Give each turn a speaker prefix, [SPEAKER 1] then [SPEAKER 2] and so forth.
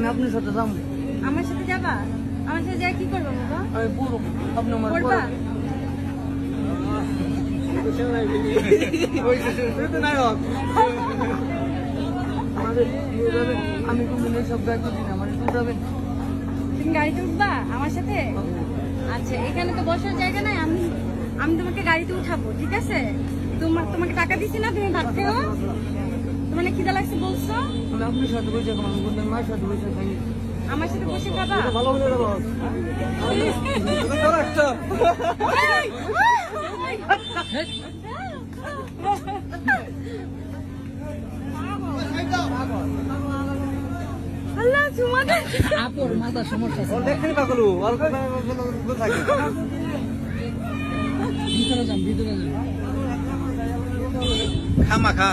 [SPEAKER 1] আমি আপনার সাথে যাবো।
[SPEAKER 2] আমার সাথে যাবা? আমার সাথে যাই কি করবো বাবা?
[SPEAKER 1] আমি পুরো আপনি আমার
[SPEAKER 2] করবা?
[SPEAKER 1] আমি কোনদিন এইসব ব্যাগ করি না, আমার একটু যাবেন।
[SPEAKER 2] তুমি গাড়িতে উঠবা আমার সাথে? আচ্ছা, এখানে তো বসার জায়গা নাই, আমি আমি তোমাকে গাড়িতে উঠাবো, ঠিক আছে? তোমাকে টাকা দিছি না, তুমি ভাত খেও। তোমার না খিদা লাগছে বলছো?
[SPEAKER 1] আমি আপনার সাথে বসে খাবো, আমি কোনদিন মায়ের সাথে বসে খাই।
[SPEAKER 2] আমার সাথে বসে খাবা?
[SPEAKER 1] ভালো করে দেবো।
[SPEAKER 2] আল্লাহ তোমাদের
[SPEAKER 1] আপুর মাথা সমস্যা আছে।
[SPEAKER 3] দেখেন পাগলু অল্প থাকে
[SPEAKER 1] ভিতরে যান, ভিতরে যান।
[SPEAKER 3] খামা খা